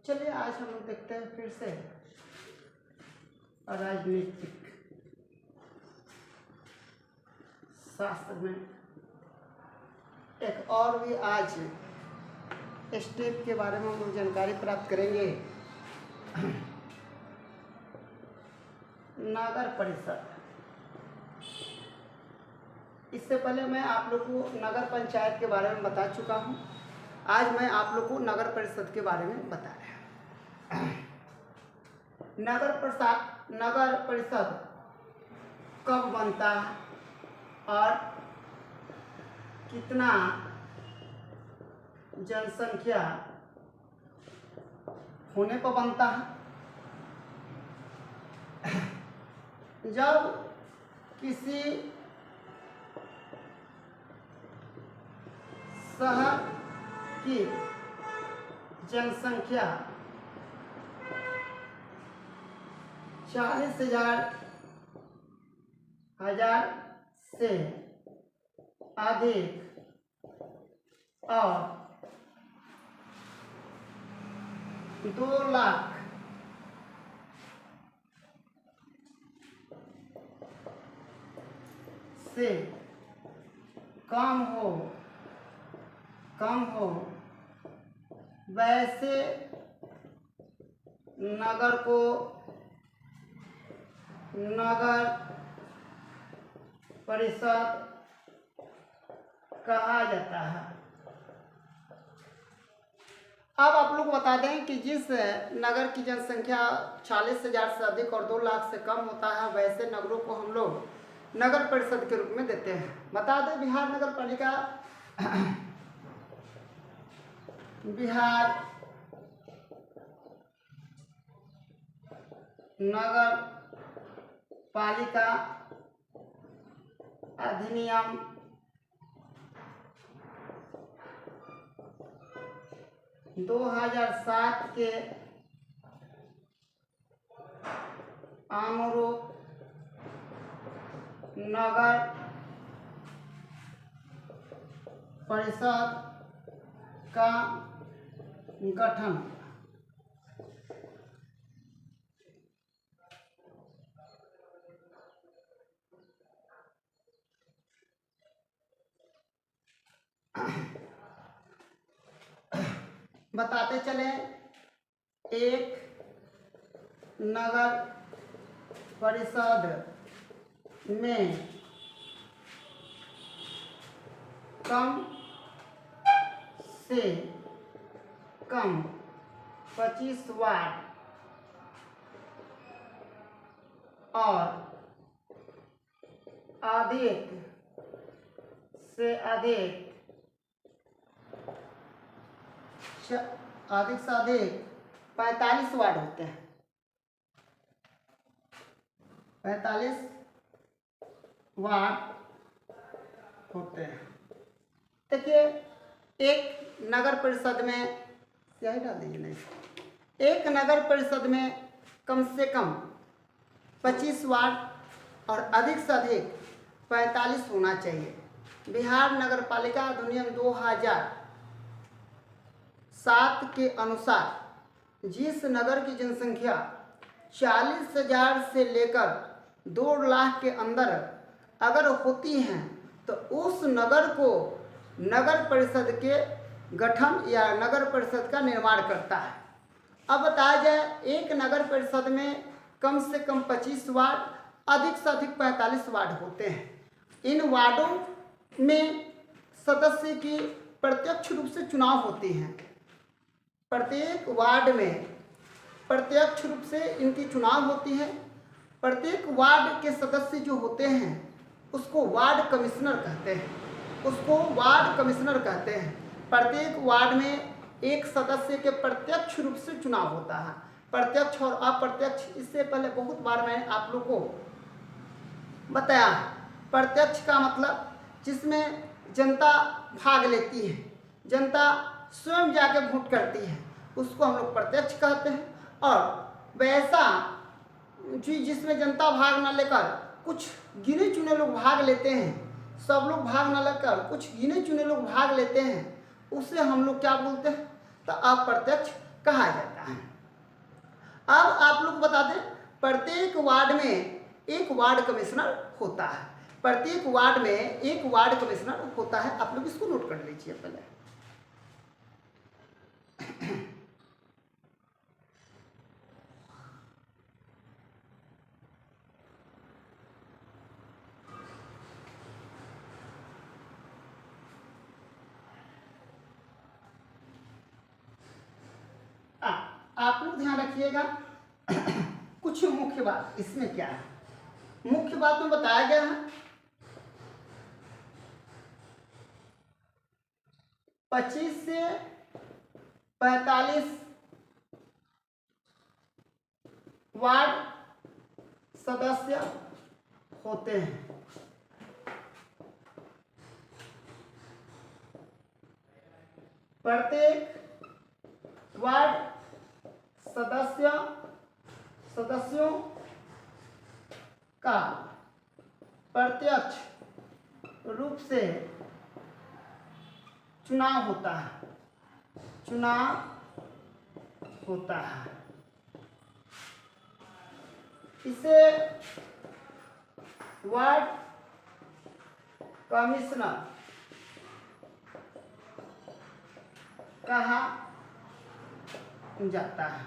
चलिए आज हम लोग देखते हैं फिर से राजनीतिक शास्त्र में एक और भी आज स्टेप के बारे में हम लोग जानकारी प्राप्त करेंगे। नगर परिषद, इससे पहले मैं आप लोग को नगर पंचायत के बारे में बता चुका हूँ। आज मैं आप लोग को नगर परिषद के बारे में बता रहा हूँ। नगर परिषद कब बनता है और कितना जनसंख्या होने पर बनता है। जब किसी शहर की जनसंख्या 40,000 से अधिक और 2 लाख से कम हो वैसे नगर को नगर परिषद कहा जाता है। अब आप लोग बता दें कि जिस नगर की जनसंख्या 40,000 से अधिक और 2 लाख से कम होता है वैसे नगरों को हम लोग नगर परिषद के रूप में देते हैं। बता दें बिहार नगर पालिका बिहार नगर पालिका अधिनियम 2007 के अनुरूप नगर परिषद का गठन बताते चले। एक नगर परिषद में कम से कम 25 वार्ड और अधिक से अधिक 45 वार्ड होते हैं। 45 वार्ड होते हैं। देखिए एक नगर परिषद में यही डाल दीजिए नहीं, एक नगर परिषद में कम से कम 25 वार्ड और अधिक से अधिक 45 होना चाहिए। बिहार नगर पालिका अधिनियम 2007 के अनुसार जिस नगर की जनसंख्या 40,000 से लेकर 2 लाख के अंदर अगर होती हैं तो उस नगर को नगर परिषद के गठन या नगर परिषद का निर्माण करता है। अब बताया जाए एक नगर परिषद में कम से कम 25 वार्ड, अधिक से अधिक 45 वार्ड होते हैं। इन वार्डों में सदस्य की प्रत्यक्ष रूप से चुनाव होती हैं। प्रत्येक वार्ड में प्रत्यक्ष रूप से इनकी चुनाव होती है। प्रत्येक वार्ड के सदस्य जो होते हैं उसको वार्ड कमिश्नर कहते हैं। प्रत्येक वार्ड में एक सदस्य के प्रत्यक्ष रूप से चुनाव होता है। प्रत्यक्ष और अप्रत्यक्ष, इससे पहले बहुत बार मैंने आप लोग को बताया। प्रत्यक्ष का मतलब जिसमें जनता भाग लेती है, जनता स्वयं जाके वोट करती है, उसको हम लोग प्रत्यक्ष कहते हैं। और वैसा जिसमें जनता भाग न लेकर कुछ गिने चुने लोग भाग लेते हैं, सब लोग भाग न लेकर कुछ गिने चुने लोग भाग लेते हैं, उसे हम लोग क्या बोलते हैं? तो अप्रत्यक्ष कहा जाता है। अब आप लोग बता दें, प्रत्येक वार्ड में एक वार्ड कमिश्नर होता है। प्रत्येक वार्ड में एक वार्ड कमिश्नर होता है। आप लोग इसको नोट कर लीजिए पहले। आप लोग ध्यान रखिएगा कुछ मुख्य बात इसमें क्या है। मुख्य बात में बताया गया है 25 से 45 वार्ड सदस्य होते हैं। प्रत्येक वार्ड सदस्यों का प्रत्यक्ष रूप से चुनाव होता है। इसे वार्ड कमिश्नर कहा जाता है।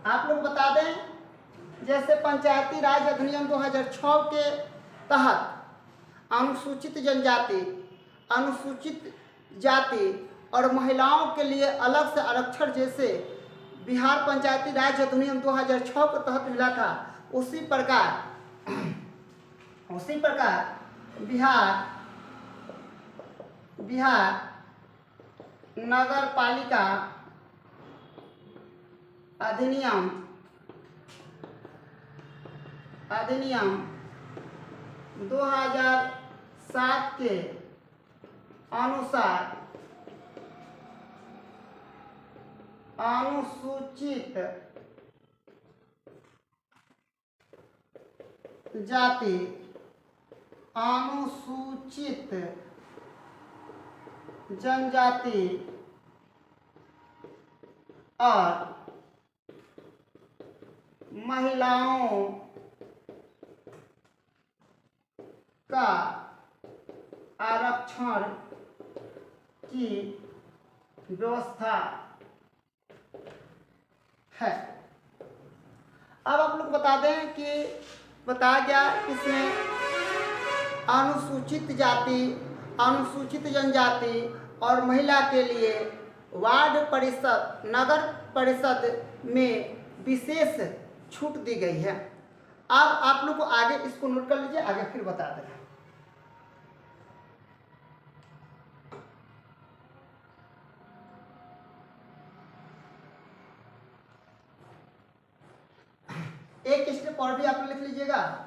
आप लोग बता दें, जैसे पंचायती राज अधिनियम 2006 के तहत अनुसूचित जनजाति, अनुसूचित जाति और महिलाओं के लिए अलग से आरक्षण जैसे बिहार पंचायती राज अधिनियम 2006 के तहत मिला था, उसी प्रकार बिहार नगर पालिका अधिनियम 2007 के अनुसार अनुसूचित जाति, अनुसूचित जनजाति और महिलाओं का आरक्षण की व्यवस्था है। अब आप लोग बता दें कि बताया गया इसमें अनुसूचित जाति, अनुसूचित जनजाति और महिला के लिए वार्ड परिषद, नगर परिषद में विशेष छूट दी गई है। अब आप लोग को आगे इसको नोट कर लीजिए, आगे फिर बता दें। एक स्टेप और भी आप लिख लीजिएगा।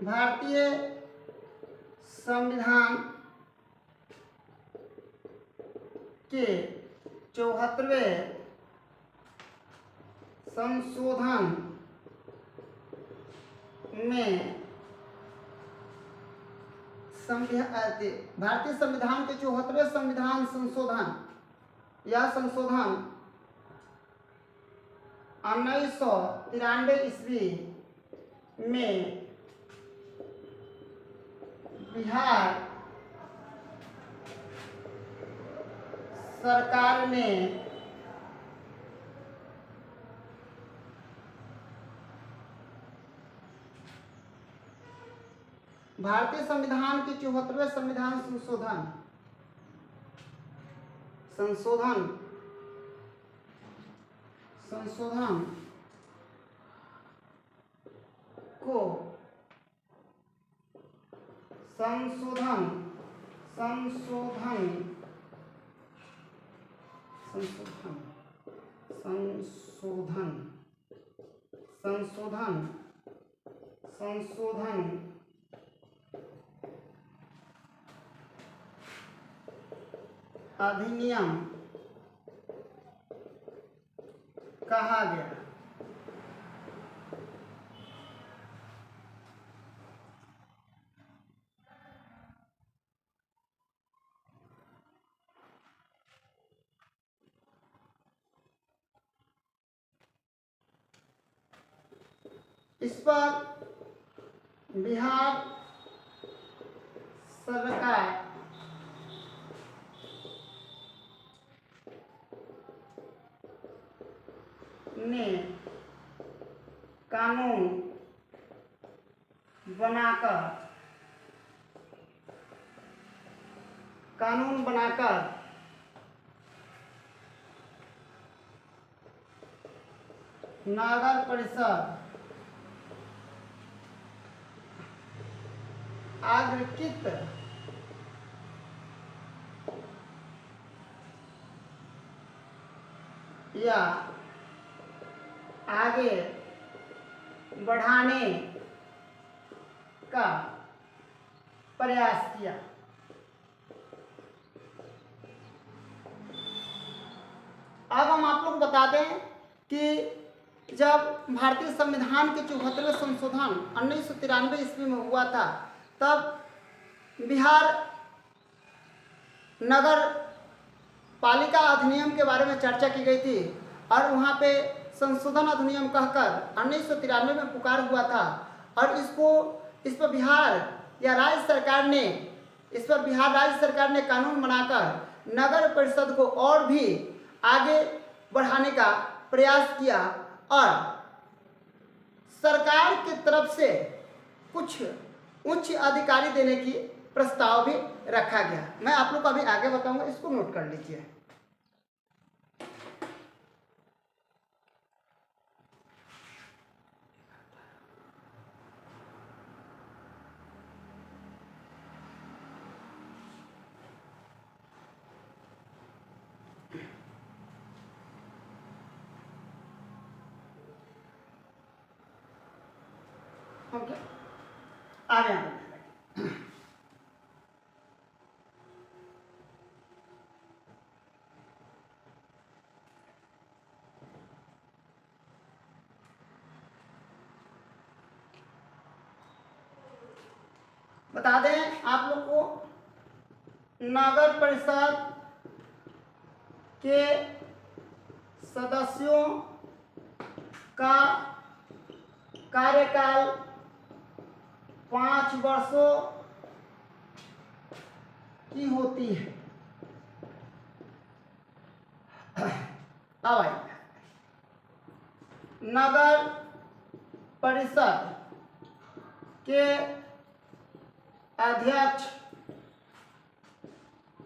भारतीय संविधान के 74वें संशोधन में भारतीय संविधान के 74वें संविधान संशोधन, यह संशोधन 1993 ईस्वी में बिहार सरकार ने भारतीय संविधान के 74वें संविधान संशोधन को संशोधन अधिनियम कहा गया। इस पर बिहार सरकार ने कानून बनाकर नगर परिषद आगृहित या आगे बढ़ाने का प्रयास किया। अब हम आप लोग बता दें कि जब भारतीय संविधान के 74वें संशोधन 1993 ईस्वी में हुआ था, तब बिहार नगर पालिका अधिनियम के बारे में चर्चा की गई थी और वहाँ पे संशोधन अधिनियम कहकर 1993 में पुकार हुआ था और इस पर बिहार राज्य सरकार ने कानून बनाकर नगर परिषद को और भी आगे बढ़ाने का प्रयास किया और सरकार की तरफ से कुछ उच्च अधिकारी देने की प्रस्ताव भी रखा गया। मैं आप लोग को अभी आगे बताऊंगा, इसको नोट कर लीजिए। ओके, आगे बता दें आप लोग को, नगर परिषद के सदस्यों का कार्यकाल 5 वर्षों की होती है। अब आइए, नगर परिषद के अध्यक्ष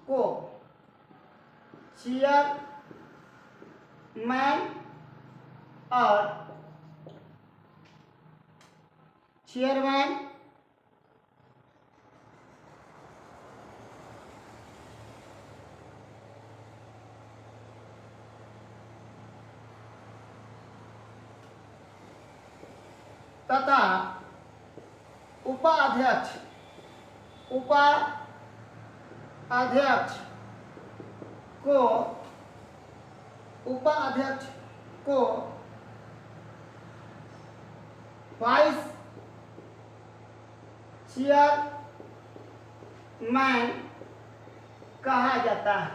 को चेयरमैन तथा उपाध्यक्ष को वाइस चेयरमैन कहा जाता है।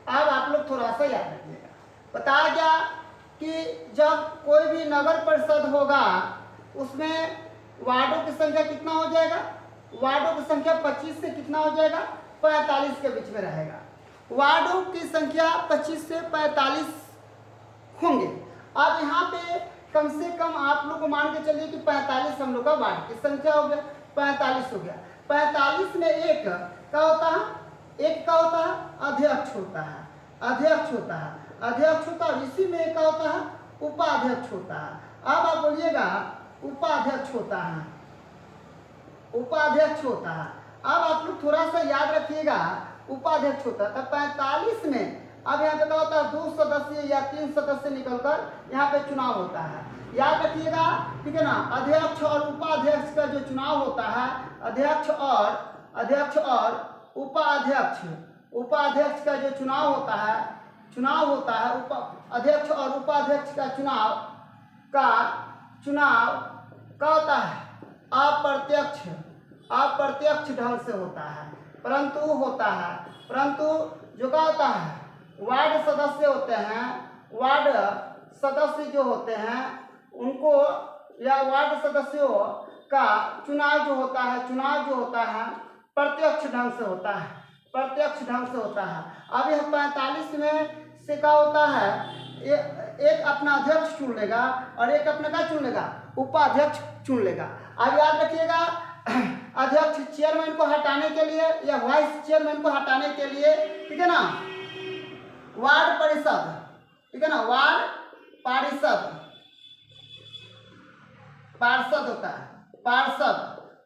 अब आप लोग थोड़ा सा याद रखिएगा, बताया गया कि जब कोई भी नगर परिषद होगा उसमें वार्डों की संख्या कितना हो जाएगा, वार्डों की संख्या 25 से कितना हो जाएगा, 45 के बीच में रहेगा। वार्डों की संख्या 25 से 45 होंगे। अब यहाँ पे कम से कम आप लोग को मान के चलिए कि 45 हम लोग का वार्ड की संख्या हो गया, 45 हो गया। 45 में एक क्या होता है, अध्यक्ष होता है, और इसी में क्या होता है, उपाध्यक्ष होता है। अब आप बोलिएगा उपाध्यक्ष होता है। अब आप लोग थोड़ा सा याद रखिएगा, उपाध्यक्ष होता है। तब 45 में अब यहाँ पे क्या होता है, 2 सदस्य या 3 सदस्य निकलकर यहाँ पे चुनाव होता है। याद रखिएगा, ठीक है ना। अध्यक्ष और उपाध्यक्ष का जो चुनाव होता है, अध्यक्ष और उपाध्यक्ष का जो चुनाव होता है, अध्यक्ष और उपाध्यक्ष का चुनाव क्या होता है, अप्रत्यक्ष ढंग से होता है। परंतु जो क्या होता है, वार्ड सदस्य होते हैं, वार्ड सदस्य जो होते हैं उनको या वार्ड सदस्यों का चुनाव जो होता है प्रत्यक्ष ढंग से होता है, प्रत्यक्ष ढंग से होता है। अब यह 45 में से क्या होता है, एक अपना अध्यक्ष चुन लेगा और एक अपने का चुन लेगा, उपाध्यक्ष चुन लेगा। अब याद रखिएगा, अध्यक्ष चेयरमैन को हटाने के लिए या वाइस चेयरमैन को हटाने के लिए, ठीक है ना, वार्ड परिषद, ठीक है ना, वार्ड पार्षद होता है, पार्षद,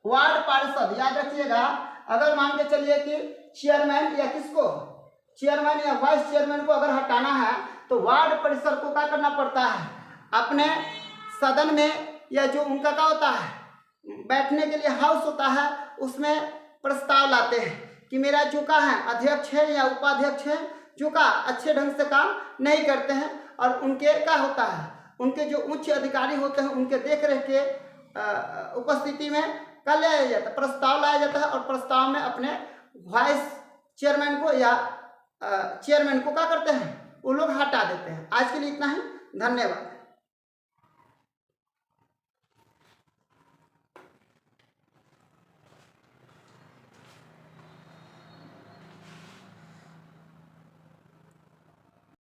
वार्ड पार्षद। याद रखिएगा, अगर मान के चलिए कि चेयरमैन या किसको, चेयरमैन या वाइस चेयरमैन को अगर हटाना है तो वार्ड परिषद को क्या करना पड़ता है, अपने सदन में या जो उनका क्या होता है बैठने के लिए हाउस होता है उसमें प्रस्ताव लाते हैं कि मेरा जो का है अध्यक्ष है या उपाध्यक्ष है जो का अच्छे ढंग से काम नहीं करते हैं, और उनके क्या होता है, उनके जो उच्च अधिकारी होते हैं उनके देख रेख के उपस्थिति में क्या लाया जाता है, प्रस्ताव लाया जाता है, और प्रस्ताव में अपने वाइस चेयरमैन को या चेयरमैन को क्या करते हैं, वो लोग हटा देते हैं। आज के लिए इतना ही, धन्यवाद।